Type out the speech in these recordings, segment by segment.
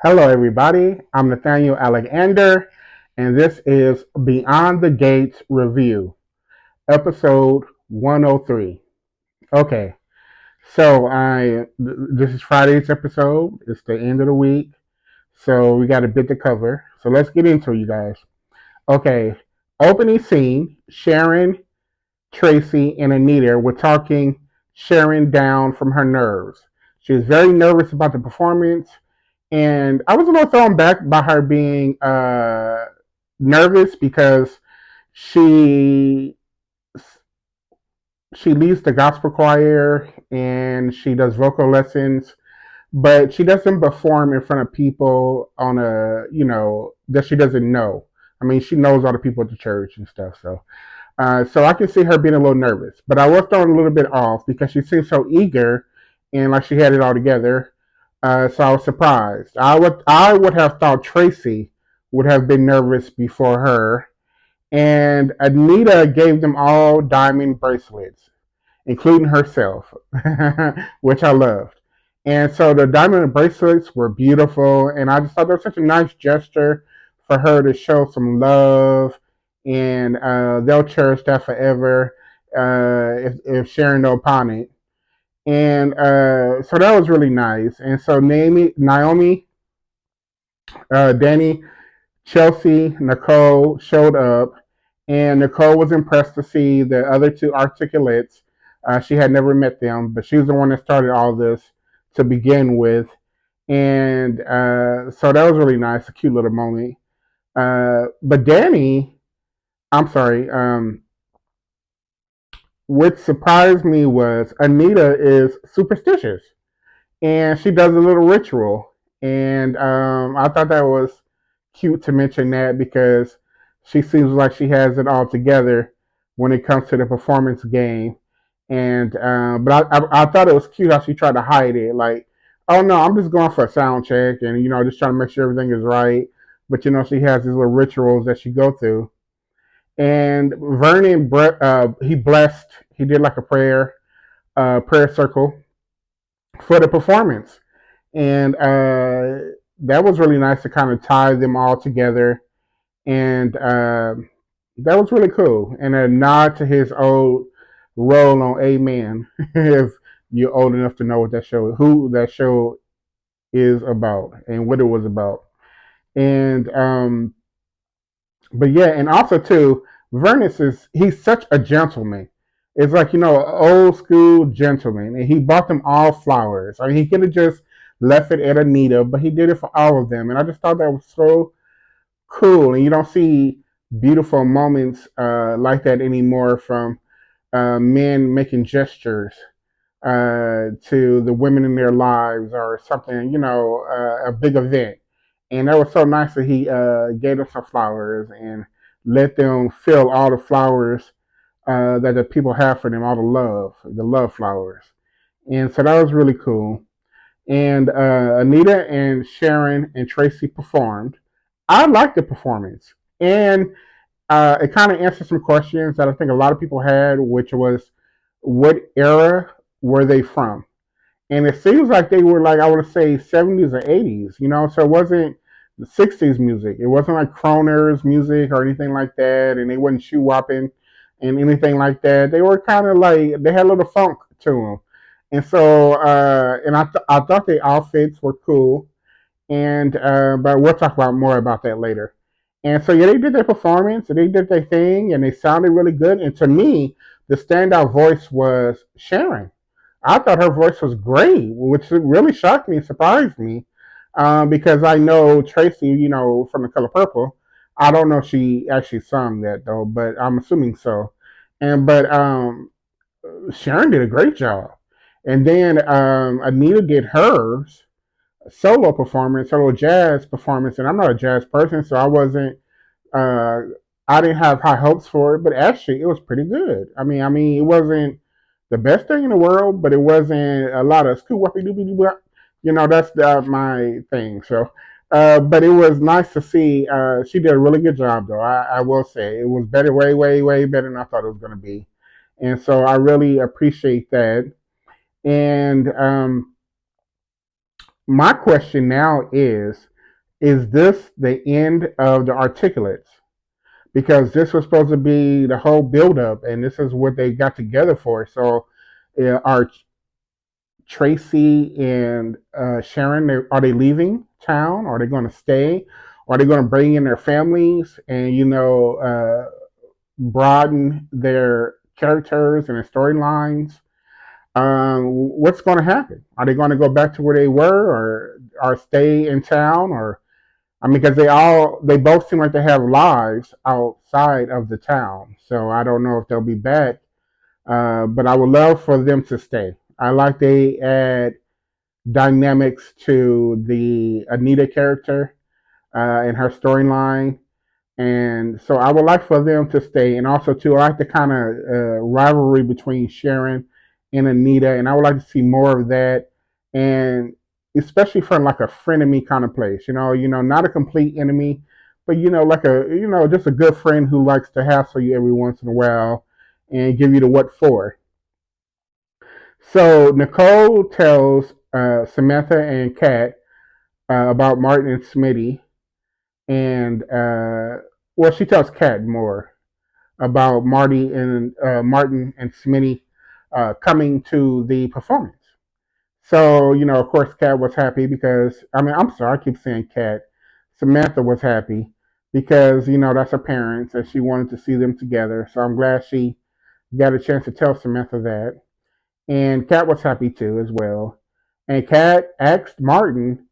Hello, everybody. I'm Nathaniel Alic-Ander, and this is Beyond the Gates Review, episode 103. Okay, so this is Friday's episode. It's the end of the week, so we got a bit to cover. So let's get into it, you guys. Okay, opening scene: Sharon, Tracy, and Anita were talking Sharon down from her nerves. She was very nervous about the performance, and I was a little thrown back by her being nervous because she she leads the gospel choir and she does vocal lessons, but she doesn't perform in front of people on a that she doesn't know. I mean, she knows all the people at the church and stuff, so I can see her being a little nervous. But I was thrown a little bit off because she seemed so eager and like she had it all together. So I was surprised. I would have thought Tracy would have been nervous before her. And Anita gave them all diamond bracelets, including herself, which I loved. And so the diamond bracelets were beautiful, and I just thought that was such a nice gesture for her to show some love, and they'll cherish that forever if Sharon don't pawn it. And so that was really nice. And so Naomi, Danny, Chelsea, Nicole showed up, and Nicole was impressed to see the other two articulates. She had never met them, but she was the one that started all this to begin with. And so that was really nice, a cute little moment. But Danny, I'm sorry, what surprised me was Anita is superstitious and she does a little ritual. And I thought that was cute to mention that because she seems like she has it all together when it comes to the performance game. And but I thought it was cute how she tried to hide it, like, oh no, I'm just going for a sound check, and just trying to make sure everything is right. But she has these little rituals that she go through. And Vernon, he blessed, he did like a prayer circle for the performance, and that was really nice to kind of tie them all together, and that was really cool, and a nod to his old role on Amen. If you're old enough to know what who that show is about, and what it was about, and but yeah, and also too, Vernus he's such a gentleman. It's like an old school gentleman, and he bought them all flowers. I mean, he could have just left it at Anita, but he did it for all of them, and I just thought that was so cool. And you don't see beautiful moments like that anymore from men making gestures to the women in their lives or something, a big event. And that was so nice that he gave them some flowers and let them feel all the flowers that the people have for them, all the love flowers. And so that was really cool. And Anita and Sharon and Tracy performed. I liked the performance. And it kind of answered some questions that I think a lot of people had, which was what era were they from? And it seems like they were, like, I would say 70s or 80s, so it wasn't the 60s music. It wasn't like Croner's music or anything like that, and they wasn't shoe whopping and anything like that. They were kind of like, they had a little funk to them. And so, and I thought the outfits were cool, and but we'll talk about more about that later. And so yeah, they did their performance and they did their thing and they sounded really good. And to me, the standout voice was Sharon. I thought her voice was great, which really shocked me and surprised me, because I know Tracy, from The Color Purple. I don't know if she actually sung that though, but I'm assuming so. And but Sharon did a great job. And then Anita did hers solo performance, solo jazz performance, and I'm not a jazz person, so uh, I didn't have high hopes for it, but actually, it was pretty good. I mean, it wasn't the best thing in the world, but it wasn't a lot of scoop whoopie doopie doo. That's my thing. So, but it was nice to see. She did a really good job, though. I will say it was better, way, way, way better than I thought it was going to be, and so I really appreciate that. And my question now is this the end of the articulates? Because this was supposed to be the whole buildup, and this is what they got together for. So, are Tracy and Sharon, are they leaving town? Are they going to stay? Are they going to bring in their families and, broaden their characters and their storylines? What's going to happen? Are they going to go back to where they were, or stay in town? Or I mean, because they both seem like they have lives outside of the town. So I don't know if they'll be back. But I would love for them to stay. I like they add dynamics to the Anita character and her storyline. And so I would like for them to stay. And also, too, I like the kind of rivalry between Sharon and Anita. And I would like to see more of that. And especially from like a frenemy kind of place, not a complete enemy, but, like just a good friend who likes to hassle you every once in a while and give you the what for. So Nicole tells Samantha and Kat about Martin and Smitty, and well, she tells Kat more about Martin and Smitty coming to the performance. So of course, Kat was happy because I mean, I'm sorry, I keep saying Kat. Samantha was happy because that's her parents and she wanted to see them together. So I'm glad she got a chance to tell Samantha that. And Kat was happy too as well. And Kat asked Martin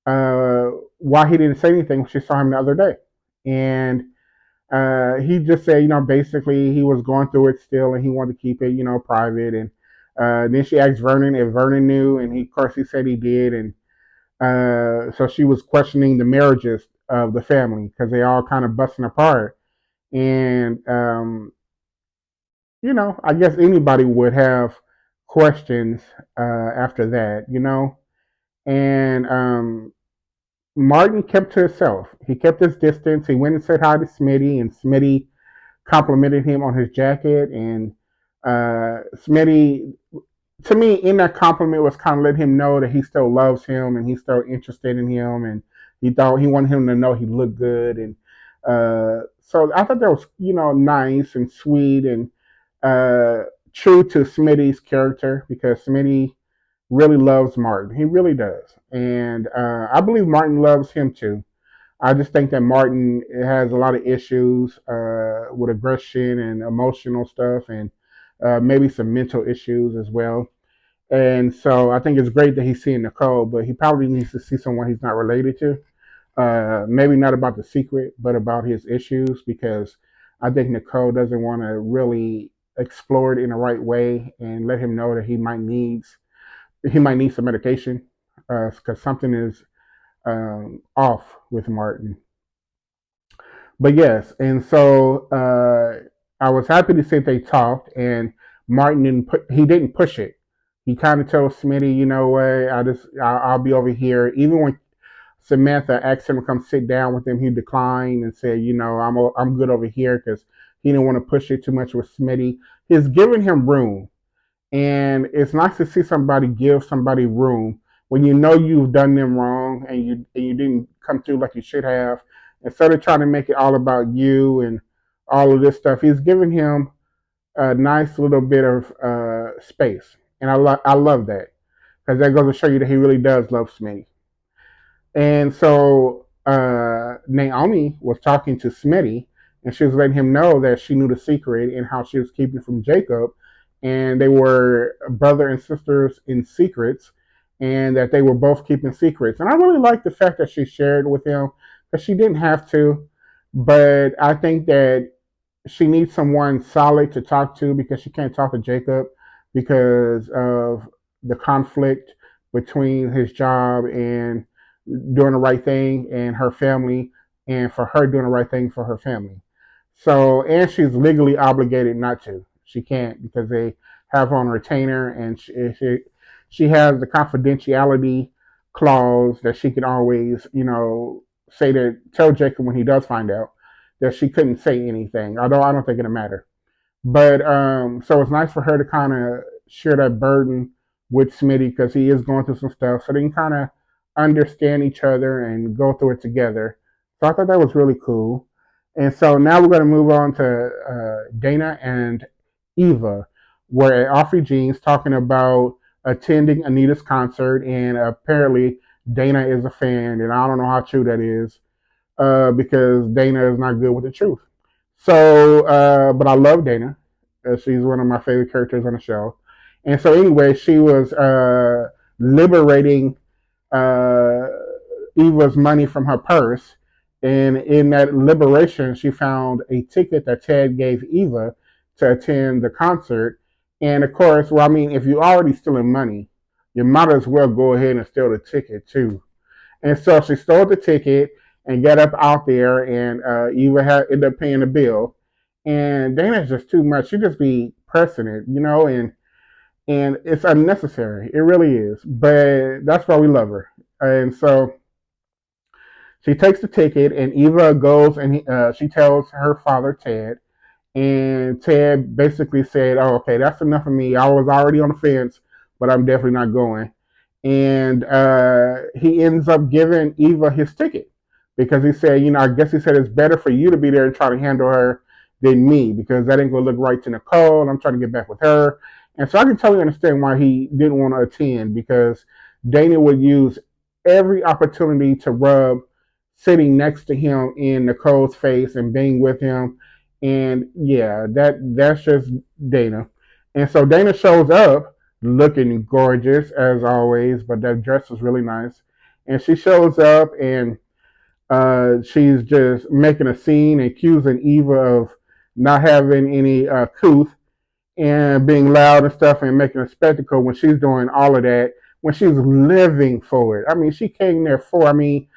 why he didn't say anything when she saw him the other day, and he just said, basically he was going through it still, and he wanted to keep it, private. And then she asked Vernon if Vernon knew, and of course, he said he did. And so she was questioning the marriages of the family because they all kind of busting apart. And I guess anybody would have questions after that, And Martin kept to himself. He kept his distance. He went and said hi to Smitty, and Smitty complimented him on his jacket. And Smitty, to me, in that compliment was kind of let him know that he still loves him and he's still interested in him, and he wanted him to know he looked good. And so I thought that was nice and sweet and uh, true to Smitty's character because Smitty really loves Martin. He really does. And I believe Martin loves him too. I just think that Martin has a lot of issues with aggression and emotional stuff and maybe some mental issues as well. And so I think it's great that he's seeing Nicole, but he probably needs to see someone he's not related to. Maybe not about the secret, but about his issues because I think Nicole doesn't want to really explore it in the right way and let him know that he might need some medication because something is off with Martin. But yes, and so I was happy to see they talked, and Martin he didn't push it. He kind of told Smitty, you know what, I'll be over here. Even when Samantha asked him to come sit down with him, he declined and said, I'm good over here because he didn't want to push it too much with Smitty. He's giving him room. And it's nice to see somebody give somebody room when you know you've done them wrong and you didn't come through like you should have. Instead of trying to make it all about you and all of this stuff, he's giving him a nice little bit of space, and I love that because that goes to show you that he really does love Smitty. And so Naomi was talking to Smitty, and she was letting him know that she knew the secret and how she was keeping from Jacob, and they were brother and sisters in secrets, and that they were both keeping secrets. And I really like the fact that she shared with him because she didn't have to, but I think that she needs someone solid to talk to because she can't talk to Jacob because of the conflict between his job and doing the right thing and her family, and for her doing the right thing for her family. So, and she's legally obligated not to. She can't because they have her on retainer, and she has the confidentiality clause that she can always, say that tell Jacob when he does find out that she couldn't say anything. Although I don't think it'll matter. But so it's nice for her to kind of share that burden with Smitty because he is going through some stuff. So they can kind of understand each other and go through it together. So I thought that was really cool. And so now we're going to move on to Dana and Eva, where Offrey Jean's talking about attending Anita's concert, and apparently Dana is a fan, and I don't know how true that is because Dana is not good with the truth. So, but I love Dana. She's one of my favorite characters on the show. And so, anyway, she was liberating uh, Eva's money from her purse. And in that liberation, she found a ticket that Ted gave Eva to attend the concert. And of course, well, I mean, if you're already stealing money, you might as well go ahead and steal the ticket too. And so she stole the ticket and got up out there, and Eva ended up paying the bill. And Dana's just too much. She just be pressing it, and it's unnecessary. It really is. But that's why we love her. And so she takes the ticket, and Eva goes and she tells her father Ted, and Ted basically said, "Oh, okay, that's enough of me. I was already on the fence, but I'm definitely not going." And he ends up giving Eva his ticket because he said, I guess he said it's better for you to be there and try to handle her than me because that ain't gonna look right to Nicole. I'm trying to get back with her, and so I can totally understand why he didn't want to attend because Dana would use every opportunity to rub sitting next to him in Nicole's face and being with him, and yeah, that's just Dana. And so Dana shows up looking gorgeous as always, but that dress was really nice. And she shows up and she's just making a scene, accusing Eva of not having any couth and being loud and stuff and making a spectacle when she's doing all of that, when she's living for it. I mean, she came there for, I mean,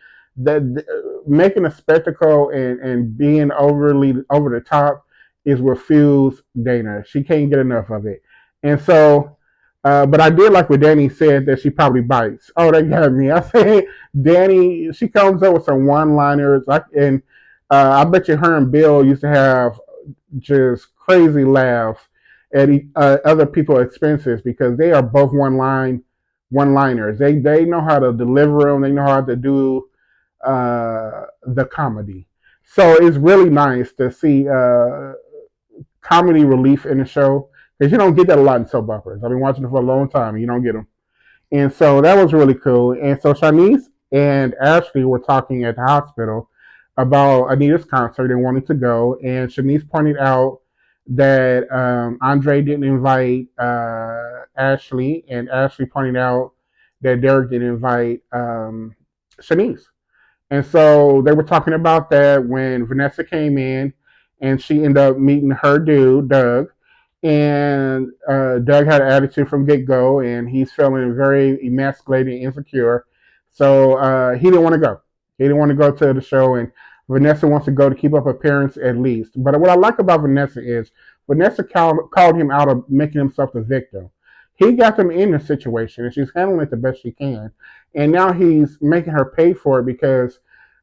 making a spectacle and being overly over the top is what fuels Dana. She can't get enough of it. And so, but I did like what Danny said that she probably bites. Oh, that got me. I said, Danny, she comes up with some one liners. And I bet you her and Bill used to have just crazy laughs at other people's expenses because they are both one liners. They know how to deliver them. They know how to do the comedy. So it's really nice to see comedy relief in the show because you don't get that a lot in soap operas. I've been watching it for a long time and you don't get them. And so that was really cool. And so Shanice and Ashley were talking at the hospital about Anita's concert and wanting to go. And Shanice pointed out that Andre didn't invite Ashley, and Ashley pointed out that Derek didn't invite Shanice. And so they were talking about that when Vanessa came in, and she ended up meeting her dude, Doug. And Doug had an attitude from get go, and he's feeling very emasculated and insecure. So he didn't want to go. He didn't want to go to the show, and Vanessa wants to go to keep up appearance at least. But what I like about Vanessa is Vanessa called him out of making himself the victim. He got them in the situation, and she's handling it the best she can. And now he's making her pay for it because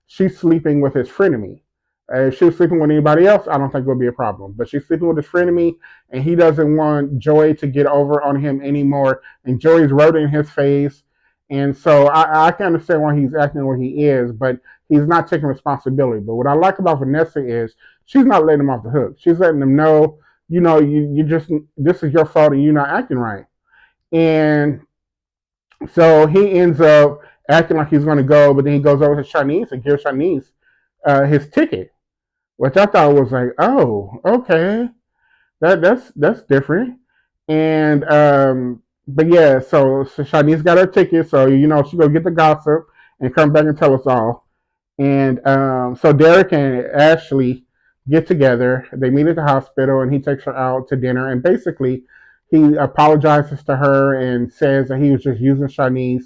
she's sleeping with his frenemy. If she was sleeping with anybody else, I don't think it would be a problem. But she's sleeping with his frenemy, and he doesn't want Joy to get over on him anymore. And Joy's wrote in his face. And so I can understand why he's acting the way he is, but he's not taking responsibility. But what I like about Vanessa is she's not letting him off the hook. She's letting him know, you just, this is your fault and you're not acting right. And so he ends up acting like he's going to go, but then he goes over to Shanice and gives Shanice his ticket, which I thought was like, oh, okay, that's different. And but yeah, so Shanice got her ticket, so she go get the gossip and come back and tell us all. And so Derek and Ashley get together. They meet at the hospital, and he takes her out to dinner. And basically, he apologizes to her and says that he was just using Shanice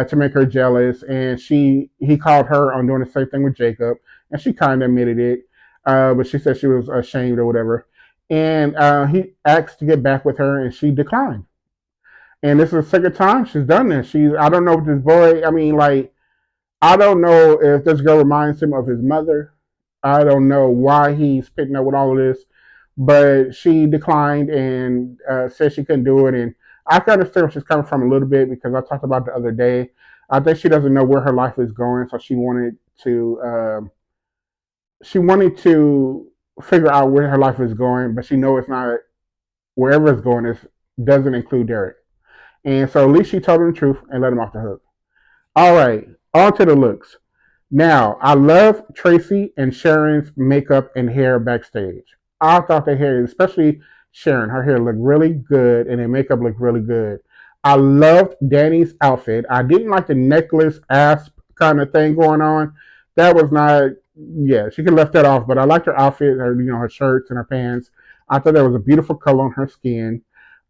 to make her jealous. And he called her on doing the same thing with Jacob, and she kind of admitted it, but she said she was ashamed or whatever. And he asked to get back with her, and she declined. And this is the second time she's done this. I don't know what this boy. I mean, like, I don't know if this girl reminds him of his mother. I don't know why he's picking up with all of this, but she declined and said she couldn't do it. And I can understand where she's coming from a little bit because I talked about it the other day. I think she doesn't know where her life is going, so she wanted to figure out where her life is going, but she knows it's not wherever it's going. It doesn't include Derek, and so at least she told him the truth and let him off the hook. All right, on to the looks. Now, I love Tracy and Sharon's makeup and hair backstage. I thought their hair, especially Sharon, her hair looked really good and their makeup looked really good. I loved Danny's outfit. I didn't like the necklace asp kind of thing going on. That was not, yeah, she could have left that off, but I liked her outfit, her shirts and her pants. I thought that was a beautiful color on her skin.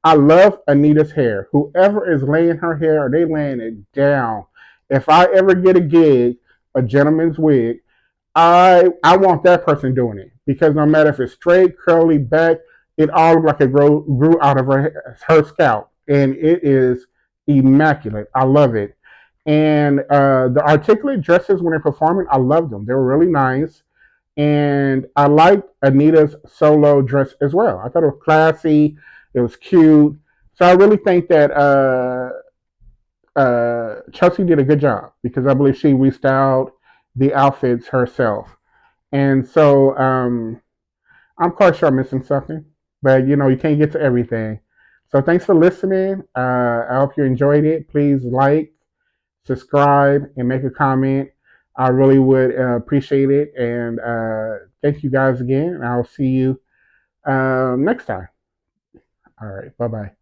I love Anita's hair. Whoever is laying her hair, they laying it down. If I ever get a gig, a gentleman's wig, I want that person doing it because no matter if it's straight, curly, back, it all looks like it grew out of her scalp, and it is immaculate. I love it. And the articulate dresses when they're performing, I love them. They were really nice, and I liked Anita's solo dress as well. I thought it was classy. It was cute. So I really think that Chelsea did a good job because I believe she restyled the outfits herself. And so I'm quite sure I'm missing something, but you can't get to everything. So thanks for listening. I hope you enjoyed it. Please like, subscribe, and make a comment. I really would appreciate it. And thank you guys again. And I'll see you next time. All right. Bye bye.